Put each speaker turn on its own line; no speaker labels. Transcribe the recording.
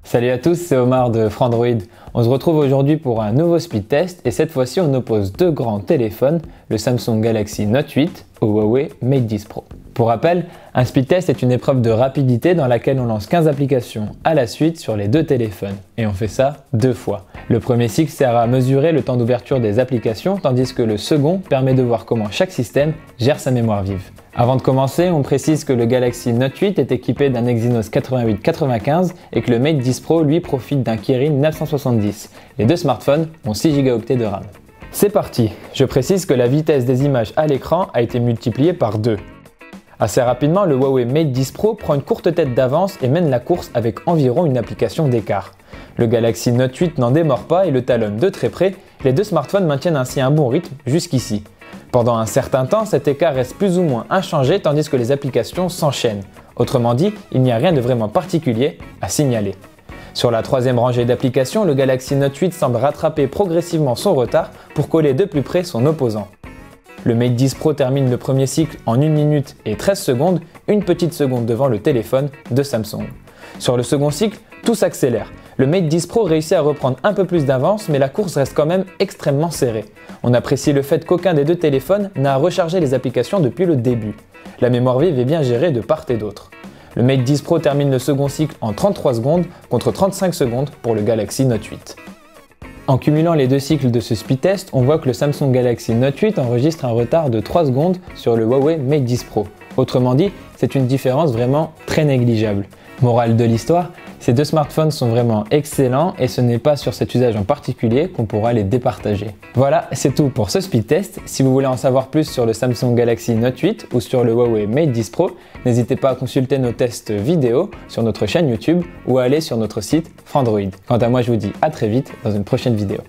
Salut à tous, c'est Omar de Frandroid. On se retrouve aujourd'hui pour un nouveau speed test et cette fois-ci on oppose deux grands téléphones, le Samsung Galaxy Note 8 au Huawei Mate 10 Pro. Pour rappel, un speed test est une épreuve de rapidité dans laquelle on lance 15 applications à la suite sur les deux téléphones et on fait ça deux fois. Le premier cycle sert à mesurer le temps d'ouverture des applications tandis que le second permet de voir comment chaque système gère sa mémoire vive. Avant de commencer, on précise que le Galaxy Note 8 est équipé d'un Exynos 8895 et que le Mate 10 Pro lui profite d'un Kirin 970. Les deux smartphones ont 6 Go de RAM. C'est parti! Je précise que la vitesse des images à l'écran a été multipliée par 2. Assez rapidement, le Huawei Mate 10 Pro prend une courte tête d'avance et mène la course avec environ une application d'écart. Le Galaxy Note 8 n'en démord pas et le talonne de très près, les deux smartphones maintiennent ainsi un bon rythme jusqu'ici. Pendant un certain temps, cet écart reste plus ou moins inchangé tandis que les applications s'enchaînent. Autrement dit, il n'y a rien de vraiment particulier à signaler. Sur la troisième rangée d'applications, le Galaxy Note 8 semble rattraper progressivement son retard pour coller de plus près son opposant. Le Mate 10 Pro termine le premier cycle en 1 minute et 13 secondes, une petite seconde devant le téléphone de Samsung. Sur le second cycle, tout s'accélère. Le Mate 10 Pro réussit à reprendre un peu plus d'avance, mais la course reste quand même extrêmement serrée. On apprécie le fait qu'aucun des deux téléphones n'a à recharger les applications depuis le début. La mémoire vive est bien gérée de part et d'autre. Le Mate 10 Pro termine le second cycle en 33 secondes contre 35 secondes pour le Galaxy Note 8. En cumulant les deux cycles de ce speed test, on voit que le Samsung Galaxy Note 8 enregistre un retard de 3 secondes sur le Huawei Mate 10 Pro. Autrement dit, c'est une différence vraiment très négligeable. Morale de l'histoire, ces deux smartphones sont vraiment excellents et ce n'est pas sur cet usage en particulier qu'on pourra les départager. Voilà, c'est tout pour ce speed test. Si vous voulez en savoir plus sur le Samsung Galaxy Note 8 ou sur le Huawei Mate 10 Pro, n'hésitez pas à consulter nos tests vidéo sur notre chaîne YouTube ou à aller sur notre site Frandroid. Quant à moi, je vous dis à très vite dans une prochaine vidéo.